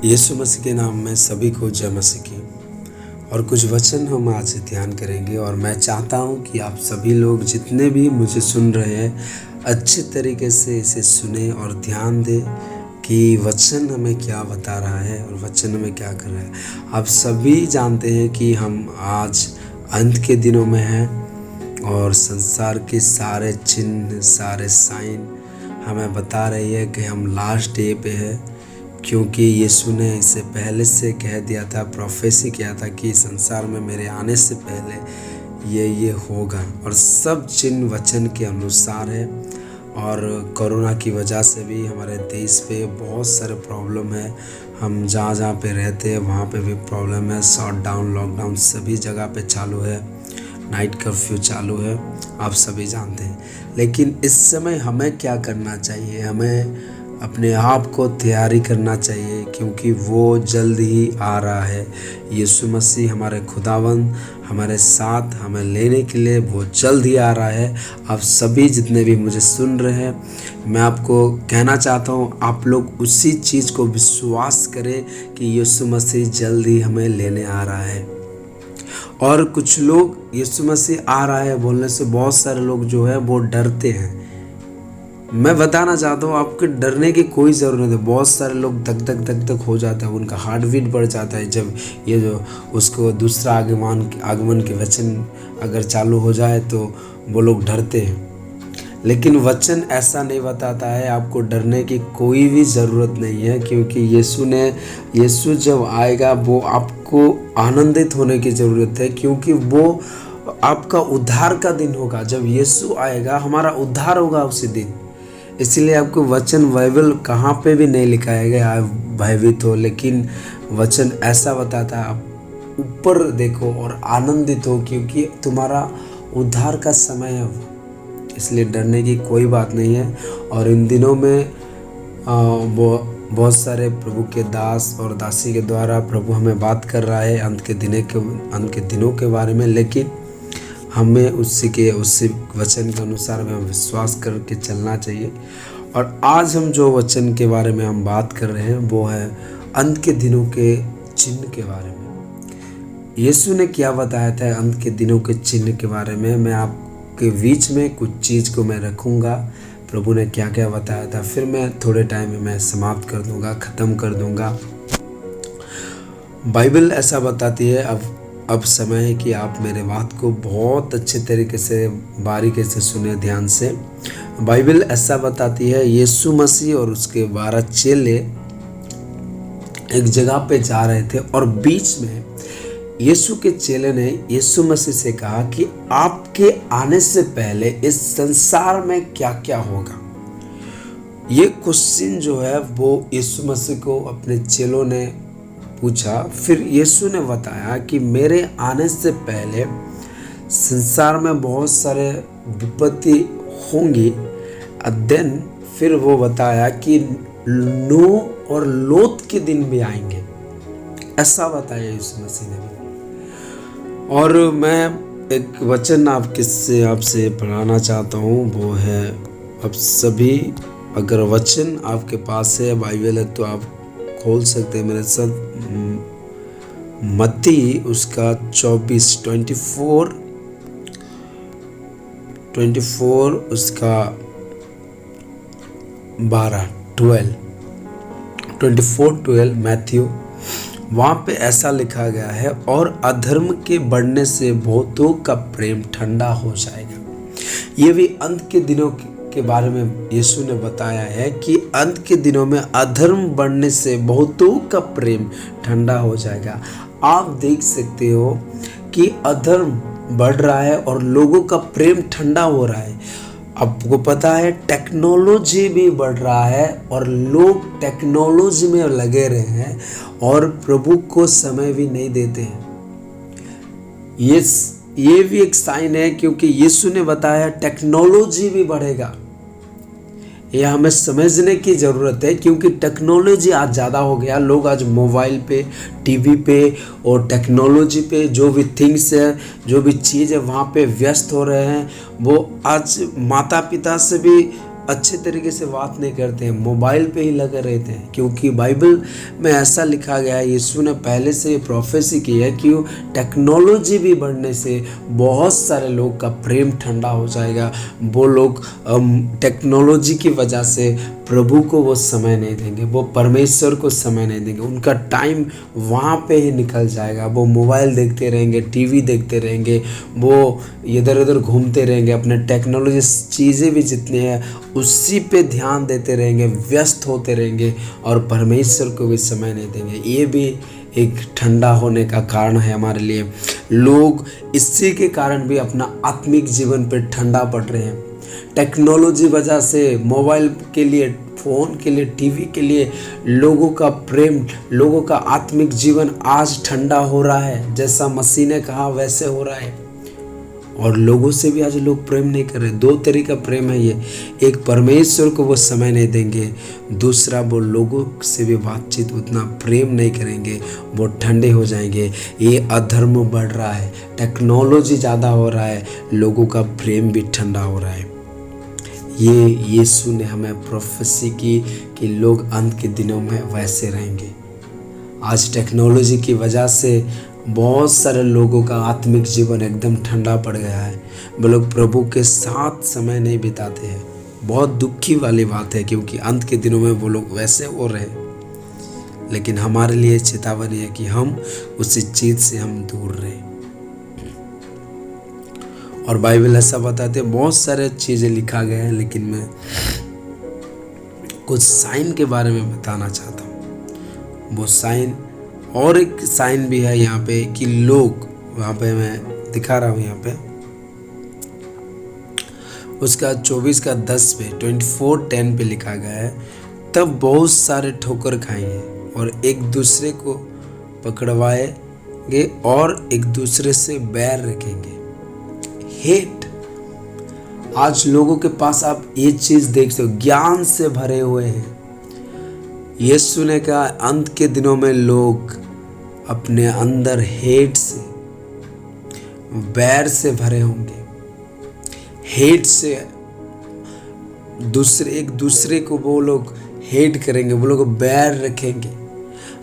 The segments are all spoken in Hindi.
यीशु मसीह के नाम में सभी को जय मसीह की। और कुछ वचन हम आज ध्यान करेंगे और मैं चाहता हूं कि आप सभी लोग जितने भी मुझे सुन रहे हैं अच्छे तरीके से इसे सुने और ध्यान दें कि वचन हमें क्या बता रहा है और वचन हमें क्या कर रहा है। आप सभी जानते हैं कि हम आज अंत के दिनों में हैं और संसार के सारे चिन्ह सारे साइन हमें बता रही है कि हम लास्ट डे पे हैं, क्योंकि यीशु ने इसे पहले से कह दिया था, प्रोफेसी किया था कि संसार में मेरे आने से पहले ये होगा और सब चिन्ह वचन के अनुसार है। और कोरोना की वजह से भी हमारे देश पे बहुत सारे प्रॉब्लम है। हम जहाँ पे रहते हैं वहाँ पे भी प्रॉब्लम है। शॉट डाउन लॉकडाउन सभी जगह पे चालू है, नाइट कर्फ्यू चालू है, आप सभी जानते हैं। लेकिन इस समय हमें क्या करना चाहिए? हमें अपने आप को तैयारी करना चाहिए, क्योंकि वो जल्द ही आ रहा है। यीशु मसीह हमारे खुदावंद हमारे साथ हमें लेने के लिए वो जल्द ही आ रहा है। आप सभी जितने भी मुझे सुन रहे हैं, मैं आपको कहना चाहता हूँ, आप लोग उसी चीज़ को विश्वास करें कि यीशु मसीह जल्द ही हमें लेने आ रहा है। और कुछ लोग यीशु मसीह आ रहा है बोलने से बहुत सारे लोग जो है वो डरते हैं। मैं बताना चाहता हूँ, आपको डरने की कोई ज़रूरत नहीं है। बहुत सारे लोग धक धक हो जाता है, उनका हार्ट बीट बढ़ जाता है जब ये जो उसको दूसरा आगमन के वचन अगर चालू हो जाए तो वो लोग डरते हैं। लेकिन वचन ऐसा नहीं बताता है, आपको डरने की कोई भी ज़रूरत नहीं है, क्योंकि यीशु जब आएगा वो आपको आनंदित होने की ज़रूरत है, क्योंकि वो आपका उद्धार का दिन होगा। जब यीशु आएगा हमारा उद्धार होगा उसी दिन। इसलिए आपको वचन बाइबल कहाँ पे भी नहीं लिखा है आप भयभीत हो, लेकिन वचन ऐसा बताता है आप ऊपर देखो और आनंदित हो, क्योंकि तुम्हारा उद्धार का समय है। इसलिए डरने की कोई बात नहीं है। और इन दिनों में बहुत सारे प्रभु के दास और दासी के द्वारा प्रभु हमें बात कर रहा है अंत के दिनों के बारे में। लेकिन हमें उसी वचन के अनुसार हमें विश्वास करके चलना चाहिए। और आज हम जो वचन के बारे में हम बात कर रहे हैं वो है अंत के दिनों के चिन्ह के बारे में। यीशु ने क्या बताया था अंत के दिनों के चिन्ह के बारे में? मैं आपके बीच में कुछ चीज़ को मैं रखूँगा, प्रभु ने क्या क्या बताया था, फिर मैं थोड़े टाइम में मैं समाप्त कर दूँगा, ख़त्म कर दूँगा। बाइबल ऐसा बताती है, अब समय है कि आप मेरे बात को बहुत अच्छे तरीके से बारीकी से सुने ध्यान से। बाइबल ऐसा बताती है, यीशु मसीह और उसके 12 चेले एक जगह पे जा रहे थे और बीच में यीशु के चेले ने यीशु मसीह से कहा कि आपके आने से पहले इस संसार में क्या क्या होगा। ये क्वेश्चन जो है वो यीशु मसीह को अपने चेलों ने पूछा। फिर यीशु ने बताया कि मेरे आने से पहले संसार में बहुत सारे विपत्ति होंगी। देन फिर वो बताया कि नूह और लोत के दिन भी आएंगे, ऐसा बताया यीशु मसीह ने। और मैं एक वचन आपसे पढ़ाना चाहता हूँ, वो है, अब सभी अगर वचन आपके पास है, बाइबल है, तो आप खोल सकते हैं मेरे साथ। मत्ती उसका 24 उसका 12 मैथ्यू। वहाँ पे ऐसा लिखा गया है, और अधर्म के बढ़ने से बहुतों का प्रेम ठंडा हो जाएगा। ये भी अंत के दिनों के बारे में यीशु ने बताया है कि अंत के दिनों में अधर्म बढ़ने से बहुतों का प्रेम ठंडा हो जाएगा। आप देख सकते हो कि अधर्म बढ़ रहा है और लोगों का प्रेम ठंडा हो रहा है। आपको पता है टेक्नोलॉजी भी बढ़ रहा है और लोग टेक्नोलॉजी में लगे रहे हैं और प्रभु को समय भी नहीं देते हैं। ये भी एक साइन है, क्योंकि यीशु ने बताया टेक्नोलॉजी भी बढ़ेगा। यह हमें समझने की ज़रूरत है, क्योंकि टेक्नोलॉजी आज ज़्यादा हो गया। लोग आज मोबाइल पे, टीवी पे और टेक्नोलॉजी पे जो भी थिंग्स है, जो भी चीज़ है वहाँ पे व्यस्त हो रहे हैं। वो आज माता पिता से भी अच्छे तरीके से बात नहीं करते हैं, मोबाइल पे ही लगे रहते हैं। क्योंकि बाइबल में ऐसा लिखा गया है, यीशु ने पहले से ये प्रोफेसी की है कि टेक्नोलॉजी भी बढ़ने से बहुत सारे लोग का प्रेम ठंडा हो जाएगा। वो लोग टेक्नोलॉजी की वजह से प्रभु को वो समय नहीं देंगे, वो परमेश्वर को समय नहीं देंगे, उनका टाइम वहाँ पे ही निकल जाएगा। वो मोबाइल देखते रहेंगे, टीवी देखते रहेंगे, वो इधर उधर घूमते रहेंगे, अपने टेक्नोलॉजी चीज़ें भी जितनी हैं उसी पे ध्यान देते रहेंगे, व्यस्त होते रहेंगे और परमेश्वर को भी समय नहीं देंगे। ये भी एक ठंडा होने का कारण है हमारे लिए। लोग इसी के कारण भी अपना आत्मिक जीवन पे ठंडा पड़ रहे हैं। टेक्नोलॉजी वजह से, मोबाइल के लिए, फ़ोन के लिए, टीवी के लिए लोगों का प्रेम, लोगों का आत्मिक जीवन आज ठंडा हो रहा है। जैसा मसीह ने कहा वैसे हो रहा है। और लोगों से भी आज लोग प्रेम नहीं कर रहे। दो तरीका प्रेम है ये, एक परमेश्वर को वो समय नहीं देंगे, दूसरा वो लोगों से भी बातचीत उतना प्रेम नहीं करेंगे, वो ठंडे हो जाएंगे। ये अधर्म बढ़ रहा है, टेक्नोलॉजी ज़्यादा हो रहा है, लोगों का प्रेम भी ठंडा हो रहा है। ये यीशु ने हमें प्रोफेसी की कि लोग अंत के दिनों में वैसे रहेंगे। आज टेक्नोलॉजी की वजह से बहुत सारे लोगों का आत्मिक जीवन एकदम ठंडा पड़ गया है। वो लोग प्रभु के साथ समय नहीं बिताते हैं। बहुत दुखी वाली बात है, क्योंकि अंत के दिनों में वो लोग वैसे हो रहे हैं। लेकिन हमारे लिए चेतावनी है कि हम उसी चीज़ से हम दूर रहें। और बाइबल ऐसा बताते हैं, बहुत सारे चीज़ें लिखा गया है, लेकिन मैं कुछ साइन के बारे में बताना चाहता हूँ। वो साइन, और एक साइन भी है यहाँ पे कि लोग, वहाँ पे मैं दिखा रहा हूँ, यहाँ पे उसका 24:10 पे 24:10 पे लिखा गया है, तब बहुत सारे ठोकर खाएंगे और एक दूसरे को पकड़वाएंगे और एक दूसरे से बैर रखेंगे। हेट, आज लोगों के पास आप ये चीज़ देखते हो, ज्ञान से भरे हुए हैं। यीशु ने कहा अंत के दिनों में लोग अपने अंदर हेट से, बैर से भरे होंगे। हेट से एक दूसरे को वो लोग हेट करेंगे, वो लोग बैर रखेंगे।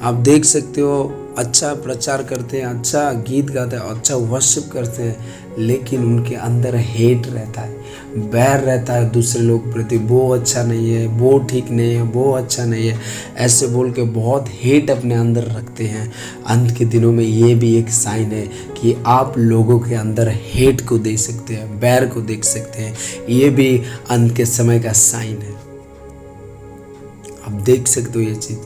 आप देख सकते हो, अच्छा प्रचार करते हैं, अच्छा गीत गाते हैं, अच्छा वर्शिप करते हैं, लेकिन उनके अंदर हेट रहता है, बैर रहता है दूसरे लोग प्रति। वो अच्छा नहीं है, वो ठीक नहीं है, वो अच्छा नहीं है, ऐसे बोल के बहुत हेट अपने अंदर रखते हैं। अंत के दिनों में ये भी एक साइन है कि आप लोगों के अंदर हेट को देख सकते हैं, बैर को देख सकते हैं। ये भी अंत के समय का साइन है। आप देख सकते हो ये चीज़,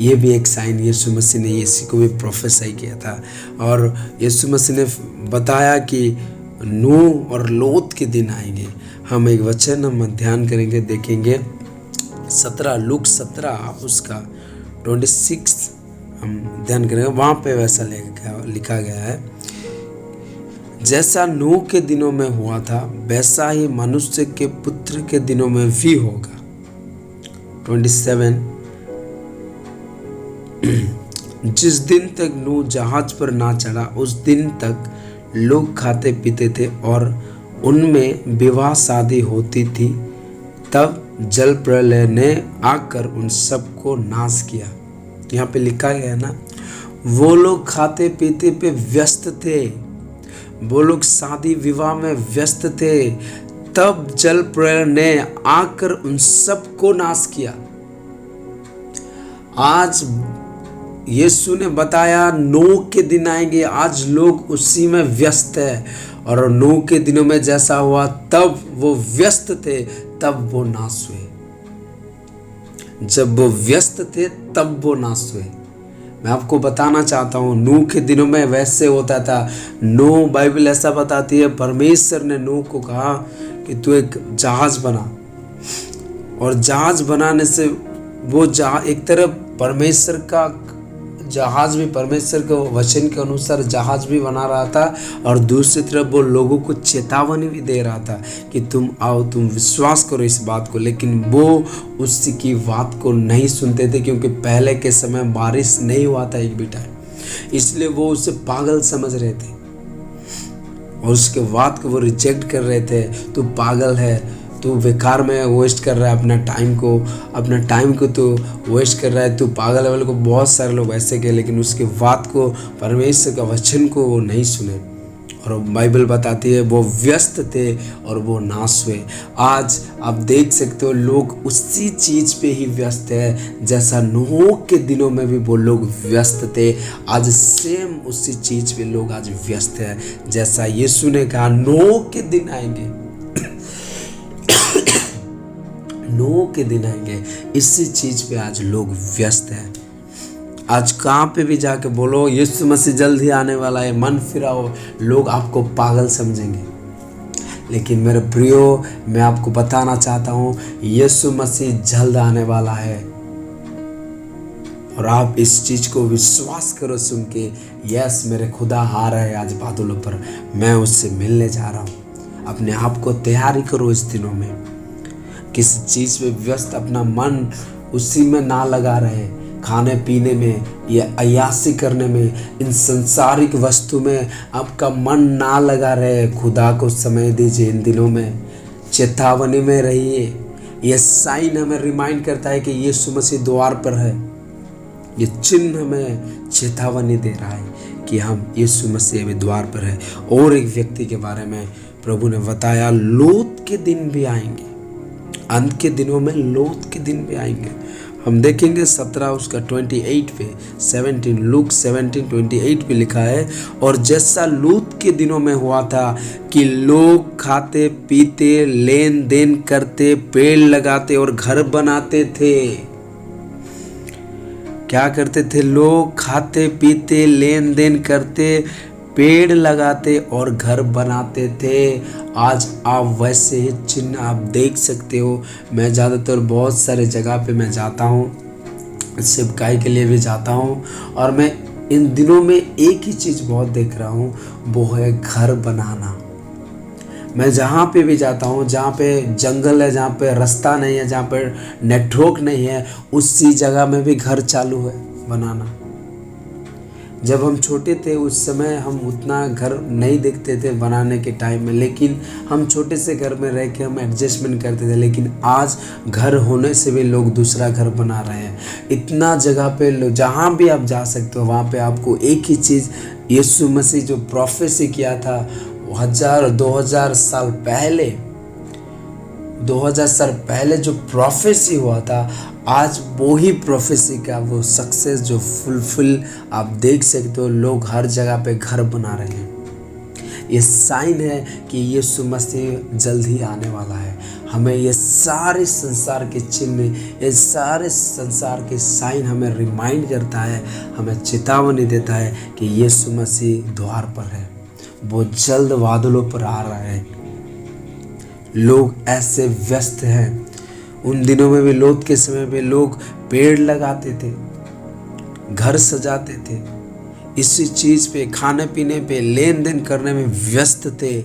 ये भी एक साइन यीशु मसीह ने इसी को भी प्रोफेसाई किया था। और यीशु मसीह ने बताया कि नूह और लोत के दिन आएंगे। हम एक वचन हम ध्यान करेंगे, देखेंगे 17 लूक 17 उसका 26 हम ध्यान करेंगे। वहाँ पे वैसा लिखा गया है, जैसा नूह के दिनों में हुआ था वैसा ही मनुष्य के पुत्र के दिनों में भी होगा। 27 जिस दिन तक नूह जहाज पर ना चढ़ा उस दिन तक लोग खाते पीते थे और उनमें विवाह शादी होती थी। तब जल प्रलय ने आकर उन सबको नाश किया। यहाँ पे लिखा गया है ना, वो लोग खाते पीते पे व्यस्त थे, वो लोग शादी विवाह में व्यस्त थे। तब जल प्रलय ने आकर उन सबको नाश किया। आज यीशु ने बताया नूह के दिन आएंगे, आज लोग उसी में व्यस्त है। और नूह के दिनों में जैसा हुआ तब वो व्यस्त थे, तब वो नाश हुए। जब वो व्यस्त थे तब वो नाश हुए। मैं आपको बताना चाहता हूँ, नूह के दिनों में वैसे होता था। नूह, बाइबल ऐसा बताती है, परमेश्वर ने नूह को कहा कि तू एक जहाज बना। और जहाज बनाने से वो एक तरफ परमेश्वर का जहाज भी, परमेश्वर के वचन के अनुसार जहाज भी बना रहा था, और दूसरी तरफ वो लोगों को चेतावनी भी दे रहा था कि तुम आओ, तुम विश्वास करो इस बात को। लेकिन वो उसकी बात को नहीं सुनते थे, क्योंकि पहले के समय बारिश नहीं हुआ था एक भी टाइम, इसलिए वो उसे पागल समझ रहे थे और उसके बात को वो रिजेक्ट कर रहे थे। तू पागल है, तू बेकार में वेस्ट कर रहा है अपना टाइम को तू वेस्ट कर रहा है, तू पागल लेवल को। बहुत सारे लोग ऐसे के, लेकिन उसके बात को, परमेश्वर का वचन को वो नहीं सुने। और बाइबल बताती है वो व्यस्त थे और वो नाश हुए। आज आप देख सकते हो लोग उसी चीज़ पे ही व्यस्त है जैसा नूह के दिनों में भी वो लोग व्यस्त थे। आज सेम उसी चीज़ पे लोग आज व्यस्त है, जैसा यीशु ने कहा नूह के दिन आएंगे, नूह के दिन आएंगे। इसी चीज़ पे आज लोग व्यस्त हैं। आज कहाँ पे भी जाके बोलो यीशु मसीह जल्द ही आने वाला है, मन फिराओ, लोग आपको पागल समझेंगे। लेकिन मेरे प्रियो, मैं आपको बताना चाहता हूँ यीशु मसीह जल्द आने वाला है। और आप इस चीज़ को विश्वास करो सुन के, यस मेरे खुदा आ रहा है आज बादलों पर, मैं उससे मिलने जा रहा हूँ। अपने आप को तैयारी करो इस दिनों में। किसी चीज़ में व्यस्त अपना मन उसी में ना लगा रहे, खाने पीने में या अय्यासी करने में, इन संसारिक वस्तु में आपका मन ना लगा रहे। खुदा को समय दीजिए इन दिनों में, चेतावनी में रहिए। यह साइन हमें रिमाइंड करता है कि यीशु मसीह द्वार पर है। ये चिन्ह हमें चेतावनी दे रहा है कि हम यीशु मसीह अभी द्वार पर है। और एक व्यक्ति के बारे में प्रभु ने बताया, लूत के दिन भी आएंगे, अंत के दिनों में लूत के दिन भी आएंगे। हम देखेंगे 17 उसका 28 पे 17 लूक 17:28 पे लिखा है, और जैसा लूत के दिनों में हुआ था कि लोग खाते पीते लेन देन करते, पेड़ लगाते और घर बनाते थे। क्या करते थे? लोग खाते पीते लेन देन करते, पेड़ लगाते और घर बनाते थे। आज आप वैसे ही चिन्ह आप देख सकते हो। मैं ज़्यादातर बहुत सारे जगह पे मैं जाता हूँ, सेवकाई के लिए भी जाता हूँ, और मैं इन दिनों में एक ही चीज़ बहुत देख रहा हूँ, वो है घर बनाना। मैं जहाँ पे भी जाता हूँ, जहाँ पे जंगल है, जहाँ पे रास्ता नहीं है, जहाँ पे नेटवर्क नहीं है, उसी जगह में भी घर चालू है बनाना। जब हम छोटे थे उस समय हम उतना घर नहीं देखते थे बनाने के टाइम में, लेकिन हम छोटे से घर में रह के हम एडजस्टमेंट करते थे। लेकिन आज घर होने से भी लोग दूसरा घर बना रहे हैं। इतना जगह पे जहाँ भी आप जा सकते हो वहाँ पे आपको एक ही चीज़, यीशु मसीह जो प्रोफेसी किया था 2000 साल पहले, 2000 साल पहले जो प्रोफेसी हुआ था, आज वो ही प्रोफेसी का वो सक्सेस जो फुलफिल आप देख सकते हो। लोग हर जगह पे घर बना रहे हैं। ये साइन है कि यीशु मसीह जल्द ही आने वाला है। हमें ये सारे संसार के चिन्ह, ये सारे संसार के साइन हमें रिमाइंड करता है, हमें चेतावनी देता है कि यीशु मसीह द्वार पर है, वो जल्द बादलों पर आ रहा है। लोग ऐसे व्यस्त हैं। उन दिनों में भी, लूत के समय में लोग पेड़ लगाते थे, घर सजाते थे, इसी चीज़ पे, खाने पीने पे, लेन देन करने में व्यस्त थे,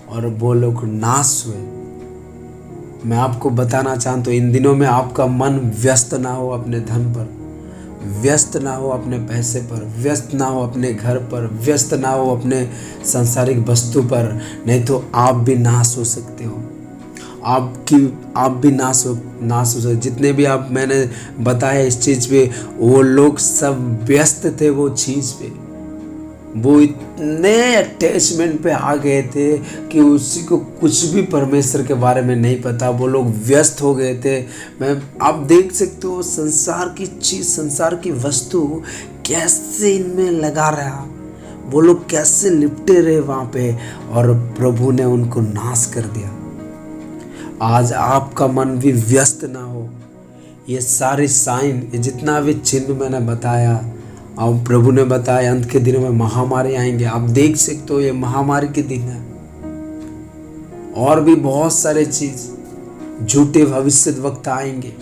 और वो लोग नाश हुए। मैं आपको बताना चाहता हूँ इन दिनों में आपका मन व्यस्त ना हो अपने धन पर, व्यस्त ना हो अपने पैसे पर, व्यस्त ना हो अपने घर पर, व्यस्त ना हो अपने सांसारिक वस्तु पर, नहीं तो आप भी नाश हो सकते हो। आप भी नाश हो सकते। जितने भी आप मैंने बताया इस चीज़ पे, वो लोग सब व्यस्त थे वो चीज़ पे, वो इतने अटैचमेंट पे आ गए थे कि उसी को कुछ भी परमेश्वर के बारे में नहीं पता। वो लोग व्यस्त हो गए थे। आप देख सकते हो संसार की चीज़, संसार की वस्तु कैसे इनमें लगा रहा, वो लोग कैसे लिपटे रहे वहाँ पे, और प्रभु ने उनको नाश कर दिया। आज आपका मन भी व्यस्त ना हो। ये सारे साइन, ये जितना भी चिन्ह मैंने बताया, अब प्रभु ने बताया अंत के दिनों में महामारी आएंगे। आप देख सकते हो ये महामारी के दिन है। और भी बहुत सारे चीज, झूठे भविष्यद्वक्ता आएंगे,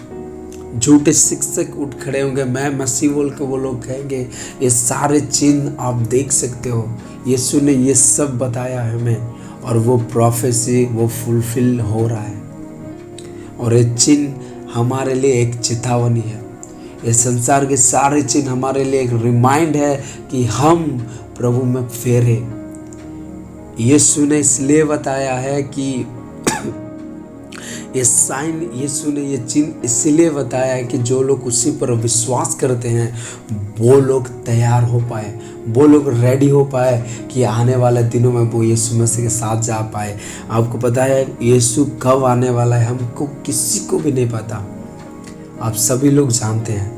झूठे शिक्षक उठ खड़े होंगे, मैं मसीह बोल के वो लोग कहेंगे। ये सारे चिन्ह आप देख सकते हो। यीशु ने ये सब बताया हमें, और वो प्रोफेसी वो फुलफिल हो रहा है। और ये चिन्ह हमारे लिए एक चेतावनी है। ये संसार के सारे चिन्ह हमारे लिए एक रिमाइंड है कि हम प्रभु में फेरे। यीशु ने इसलिए बताया है कि ये साइन यीशु ने ये चिन्ह इसलिए बताया है कि जो लोग उसी पर विश्वास करते हैं वो लोग तैयार हो पाए, वो लोग रेडी हो पाए कि आने वाले दिनों में वो यीशु मसीह के साथ जा पाए। आपको पता है यीशु कब आने वाला है, हमको किसी को भी नहीं पता। आप सभी लोग जानते हैं,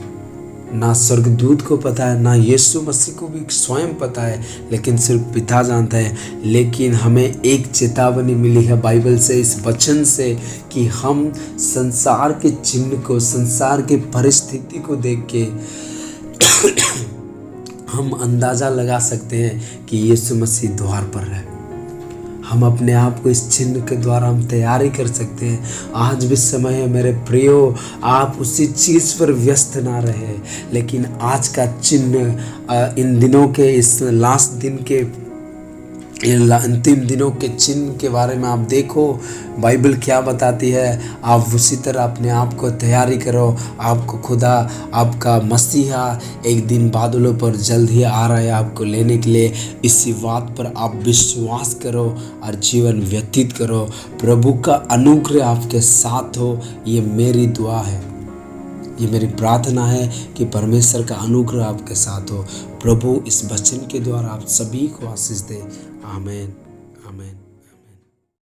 ना स्वर्गदूत को पता है, ना यीशु मसीह को भी स्वयं पता है, लेकिन सिर्फ पिता जानता है। लेकिन हमें एक चेतावनी मिली है बाइबल से, इस वचन से, कि हम संसार के चिन्ह को, संसार की परिस्थिति को देख के हम अंदाज़ा लगा सकते हैं कि यीशु मसीह द्वार पर है। हम अपने आप को इस चिन्ह के द्वारा हम तैयारी कर सकते हैं। आज भी समय है मेरे प्रियो, आप उसी चीज़ पर व्यस्त ना रहे, लेकिन आज का चिन्ह, इन दिनों के, इस लास्ट दिन के, अंतिम दिनों के चिन्ह के बारे में आप देखो बाइबल क्या बताती है। आप उसी तरह अपने आप को तैयारी करो। आपको खुदा, आपका मसीहा एक दिन बादलों पर जल्द ही आ रहा है आपको लेने के लिए। इसी बात पर आप विश्वास करो और जीवन व्यतीत करो। प्रभु का अनुग्रह आपके साथ हो, ये मेरी दुआ है, ये मेरी प्रार्थना है कि परमेश्वर का अनुग्रह आपके साथ हो। प्रभु इस वचन के द्वारा आप सभी को आशीष दे। आमीन, आमीन।